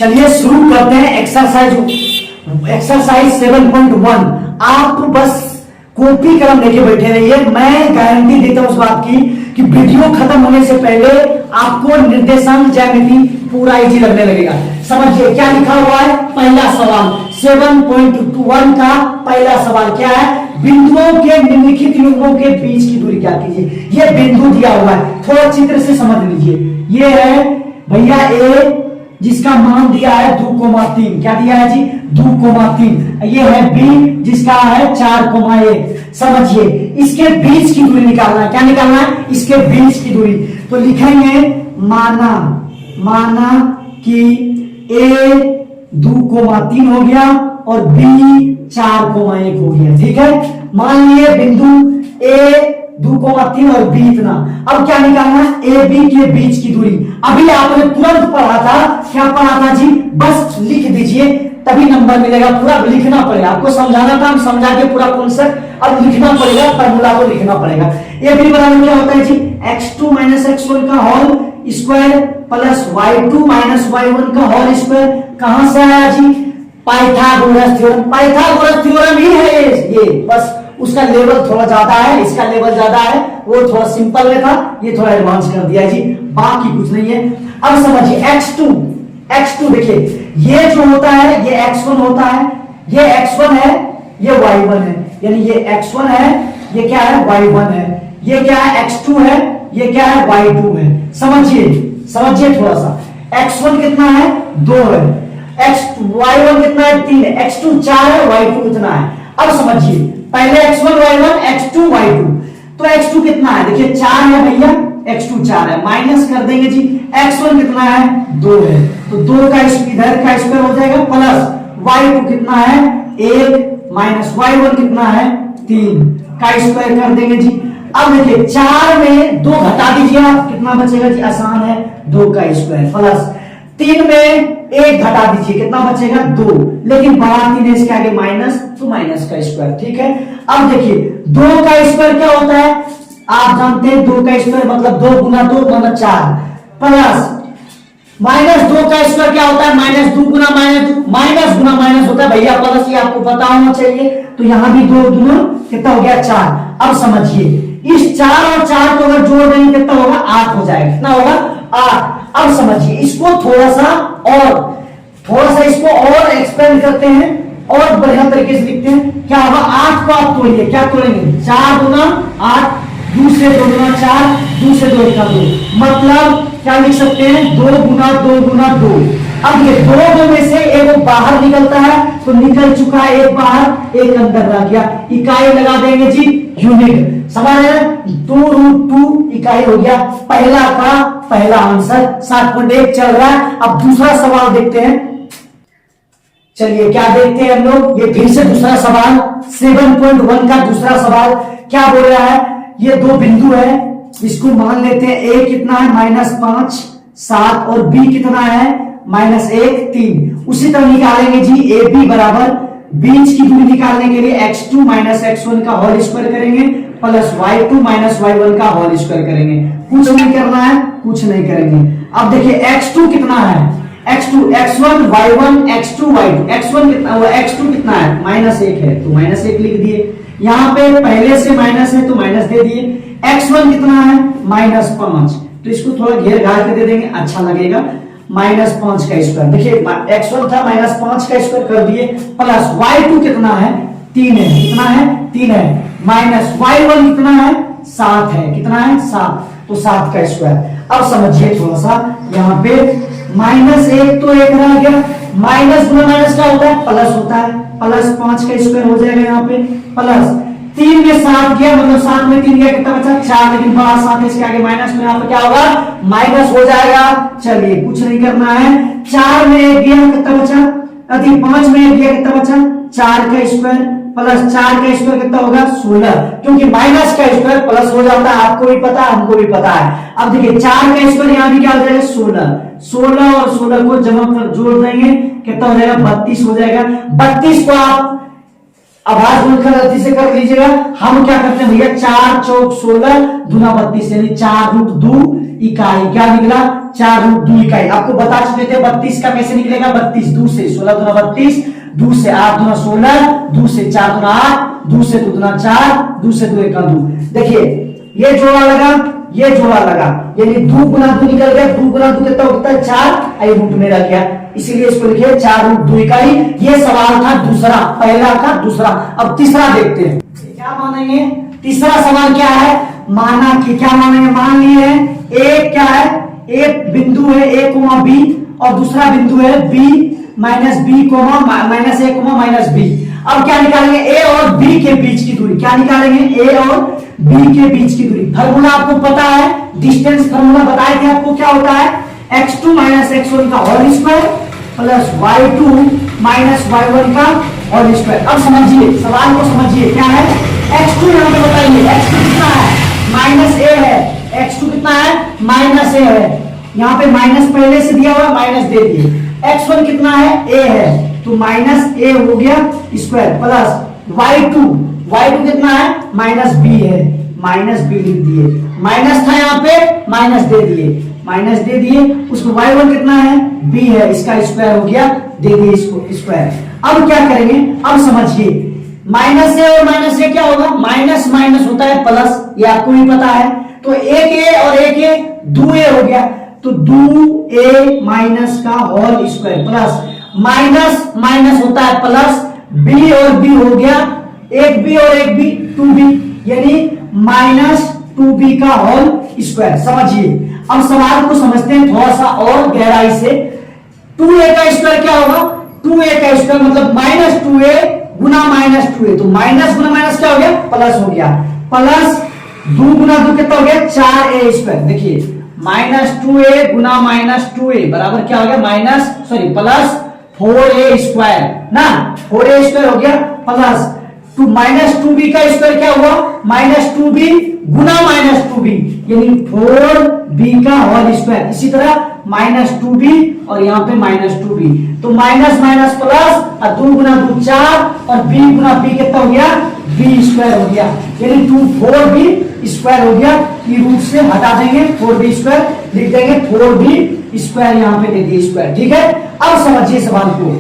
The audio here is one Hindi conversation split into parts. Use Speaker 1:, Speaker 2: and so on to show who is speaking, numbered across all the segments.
Speaker 1: चलिए शुरू करते हैं एक्सरसाइज 7.1। आप बस कॉपी कलम लेके बैठे रहिए। मैं गारंटी देता हूं उस बात की कि वीडियो खत्म होने से पहले आपको निर्देशांक ज्यामिति पूरा इजी लगने लगेगा। समझिए क्या लिखा हुआ है। पहला सवाल 7.1 का पहला सवाल क्या है, बिंदुओं के निम्नलिखित युग्मों के बीच की दूरी क्या कीजिए। ये बिंदु दिया हुआ है, थोड़ा चित्र से समझ लीजिए। ये है भैया ए, जिसका मान दिया है 2,3। क्या दिया है जी, 2,3। ये है बी, जिसका है 4,1। समझिए इसके बीच की दूरी निकालना है। क्या निकालना है, इसके बीच की दूरी। तो लिखेंगे माना कि ए 2,3 हो गया और बी 4,1 हो गया। ठीक है, मान लिए बिंदु ए 2,3 और बी इतना। अब क्या निकालना है, ए बी के बीच की दूरी। अभी आपने तुरंत पढ़ा था, क्या पढ़ा था जी, बस लिख दीजिए तभी नंबर मिलेगा। पूरा लिखना पड़ेगा, आपको समझाना था, हम समझा के पूरा कॉन्सेप्ट अब लिखना पड़ेगा, फॉर्मूला को लिखना पड़ेगा। ए बी बराबर क्या होता है जी, x2 माइनस x1 का whole square plus y2 minus y1 का होल स्क्वायर। कहां से आया जी, पाइथागोरस थ्योरम। पाइथागोरस थ्योरम ही है ये, बस उसका लेवल थोड़ा ज्यादा है, इसका लेवल ज्यादा है, वो थोड़ा सिंपल में था, ये थोड़ा एडवांस कर दिया जी, बाकी कुछ नहीं है। अब समझिए x2 देखिए, ये जो होता है ये x1 होता है, ये x1 है, ये y1 है, यानी ये x1 है, ये क्या है y1 है, ये क्या है x2 है, ये क्या है y2 है। समझिए थोड़ा सा। x1 कितना है, 2 है, y1 कितना है, 3 है, x2 4 है, y2 कितना है। अब समझिए पहले x1 y1 x2 y2। तो x2 कितना है, देखिए 4 है भैया, x2 4 है, माइनस कर देंगे जी, x1 कितना है, 2 है, तो 2 का इधर का स्क्वायर हो जाएगा प्लस y2 कितना है, 1 माइनस y1 कितना है, 3 का स्क्वायर कर देंगे जी। अब देखिए 4 में 2 घटा दीजिए आप, कितना बचेगा जी, आसान है, 2 का स्क्वायर प्लस 3 में 1 घटा दीजिए, कितना बचेगा, 2, लेकिन बड़ा 3 है, इसके आगे माइनस, तो माइनस का स्क्वायर। ठीक है, अब देखिए 2 का स्क्वायर क्या होता है, आप जानते हैं 2 का स्क्वायर मतलब 2 गुना 2 मतलब 4 प्लस माइनस 2 का स्क्वायर क्या होता है, माइनस 2 गुना माइनस गुना माइनस होता है भैया, प्लस ये आपको पता होना चाहिए। तो यहां भी 2 गुना कितना हो गया, 4। अब समझिए इस 4 और 4 को अगर जोड़ देंगे कितना होगा, 8 हो जाएगा। कितना होगा, 8। अब समझिए इसको थोड़ा सा इसको और एक्सपेंड करते हैं और बढ़िया तरीके से लिखते हैं। क्या होगा, 8 को आप तोड़िए, क्या तोड़ेंगे, 4 गुना 8, दूसरे 2 गुना 4, दूसरे 2 का 2, मतलब क्या लिख सकते हैं, 2 गुना 2 गुना 2। अब ये 2 में से एक बाहर निकलता है, तो निकल चुका है, एक बाहर एक अंदर रह गया, इकाई लगा देंगे जी, यूनिट। समझ रहे हैं, 2√2 इकाई हो गया। पहला आंसर 7.1 चल रहा है। अब दूसरा सवाल देखते हैं। चलिए क्या देखते हैं हम लोग, ये फिर से दूसरा सवाल 7.1 का दूसरा सवाल क्या बोल रहा है, ये 2 बिंदु है, इसको मान लेते हैं, a कितना है, -5 7 और b कितना है, -1 3। उसी तरह निकालेंगे जी ए बी बराबर, बीच की दूरी निकालने के लिए x2 माइनस x1 का होल स्क्वायर करेंगे प्लस y2 माइनस y1 का होल स्क्वायर करेंगे। कुछ नहीं करना है, कुछ नहीं करेंगे। अब देखिए x2 कितना है, x2 x1 y1 x2 y2, x1 कितना हुआ, x2 कितना है, -1 है, तो -1 लिख दिए। यहाँ पे पहले से माइनस है तो माइनस दे दिए। x1 कितना है, -5, तो इसको थोड़ा घेर घार के दे देंगे, अच्छा लगेगा, -5 का स्क्वायर। देखिए x1 था, -5 का स्क्वायर कर दिए प्लस y2 कितना है, 3 है, कितना है, 3 है, माइनस y1 कितना है, 7 है, कितना है, 7, तो 7 का स्क्वायर। अब समझिए थोड़ा सा, यहाँ पे -1 तो 1 रह गया, माइनस गुना माइनस क्या होता है, प्लस होता है, प्लस 5 का स्क्वायर हो जाएगा यहाँ पे, प्लस 3 में 7 गया, मतलब 7 में 3 गया, कितना बचा, 4, लेकिन बड़ा 7 इसके आगे माइनस, में यहाँ पे क्या होगा, माइनस हो जाएगा। चलिए कुछ नहीं करना है, 4 में 1 गया, कितना बचा, 5 में 1 गया, कितना बचा, 4 का स्क्वायर प्लस 4 का स्क्वायर कितना होगा, 16, क्योंकि माइनस का स्क्वायर प्लस हो जाता है, आपको भी पता है, हमको भी पता है। अब देखिए 4 का स्क्वायर यहाँ भी क्या हो जाएगा, 16 और 16 को जमा कर जोड़ देंगे, कितना हो जाएगा, 32 हो जाएगा। 32 को आप आवाज बोलकर गलती से कर लीजिएगा। हम क्या करते हैं भैया, 4 चौक 16 दूना 32 यानी 4√2 इकाई। क्या निकला, 4√2 इकाई। आपको बता चुके थे 32 का कैसे निकलेगा, 32 2 से 16 दूना 32, 2 से 8 दूना 16, 2 से 4 दूना 8, 2 से 2 दूना 4, 2 से 2 1 2। देखिए ये जोड़ा लगा, ये जोड़ा लगा, यानी 2 गुना 2 निकल गया। 2 गुना 2 कितना होता है, 4, आई रूट में रह गया, इसीलिए इसको लिखे 4√2 इकाई। ये सवाल था दूसरा, पहला था दूसरा। अब तीसरा देखते हैं, क्या मानेंगे। तीसरा सवाल क्या है, माना कि क्या मानेंगे, मान लिए एक क्या है, एक बिंदु है a कोमा b और दूसरा बिंदु है b minus b comma minus a comma minus b। अब क्या निकालेंगे, a और b के बीच की दूरी। क्या निकालेंगे, a और b के बीच की दूरी। फार्मूला आपको पता है, डिस्टेंस फार्मूला बताए थे आपको, क्या होता है, x2 माइनस x1 का whole square plus y2 minus y1 का होल स्क्वायर। अब समझिए, सवाल को समझिए, क्या है x2, यहां पे बताइए x2 कितना है, माइनस a है। x2 कितना है, माइनस a है। यहाँ पे माइनस पहले से दिया हुआ, माइनस दे दिए। x1 कितना है, a है, तो माइनस a हो गया स्क्वायर प्लस y2 कितना है, माइनस b है, माइनस b लिख दिए। माइनस था यहाँ पे, माइनस दे दिए, उसको y1 कितना है, b है, इसका स्क्वायर हो गया, दे दिए इसको स्क्वायर। अब क्या करेंगे, अब समझिए, माइनस ए और माइनस ए क्या होगा, माइनस माइनस होता है प्लस, ये आपको भी पता है। तो एक ए और एक ए 2a हो गया, तो 2a माइनस का whole square plus minus minus होता है प्लस, b और b हो गया, एक b और एक b 2b, यानी माइनस 2b का होल स्क्वायर। समझिए, अब सवाल को समझते हैं थोड़ा सा और गहराई से। 2a का स्क्वायर क्या होगा, 2a का स्क्वायर मतलब माइनस 2a गुना माइनस 2a, तो माइनस गुना माइनस क्या हो गया, प्लस हो गया, प्लस 2 गुना 2 कितना हो गया, 4a स्क्वायर। देखिए माइनस 2a गुना माइनस 2a बराबर क्या हो गया, minus sorry plus 4a square ना, 4a स्क्वायर हो गया प्लस टू माइनस 2b का स्क्वायर क्या हुआ, माइनस 2b गुना माइनस 2b यानी 4b का होल स्क्वायर। इसी तरह माइनस 2b और यहाँ पे माइनस 2b, तो माइनस माइनस प्लस और 2 गुना 2 4 और b गुना b कितना हो गया, b स्क्वायर हो गया, यानी 4b स्क्वायर हो गया। ये रूट से हटा देंगे, 4b स्क्वायर लिख देंगे, 4b स्क्वायर यहाँ पे दे दिए स्क्वायर। ठीक है, अब समझिए सवाल को,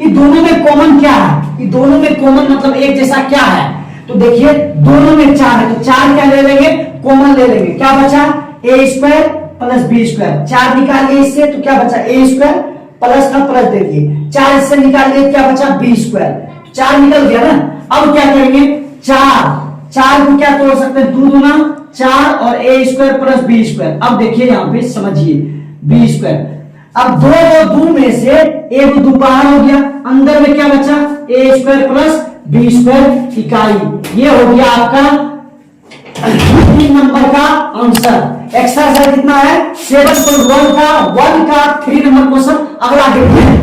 Speaker 1: ये दोनों में कॉमन क्या है, ये दोनों में कॉमन मतलब एक जैसा क्या है, तो देखिए दोनों में 4 है, तो 4 क्या ले लेंगे, कॉमन ले लेंगे। क्या बचा, a square plus b square, 4 निकाल लिए इससे तो क्या बचा, a स्क्वायर प्लस का प्लस दे दिए, 4 इससे निकाल लिए क्या बचा, b स्क्वायर, 4 निकल गया ना। अब क्या करेंगे, 4 को क्या तोड़ सकते हैं, 2 दूना 4 और a square plus b square. अब देखिए यहाँ पे समझिए b स्क्वायर, अब दो में से एक 2 बाहर हो गया, अंदर में क्या बचा, a square plus b square इकाई। ये हो गया आपका 3 नंबर का आंसर। एक्सरसाइज कितना है, 7.1 का 3 नंबर क्वेश्चन। अगला देखते हैं।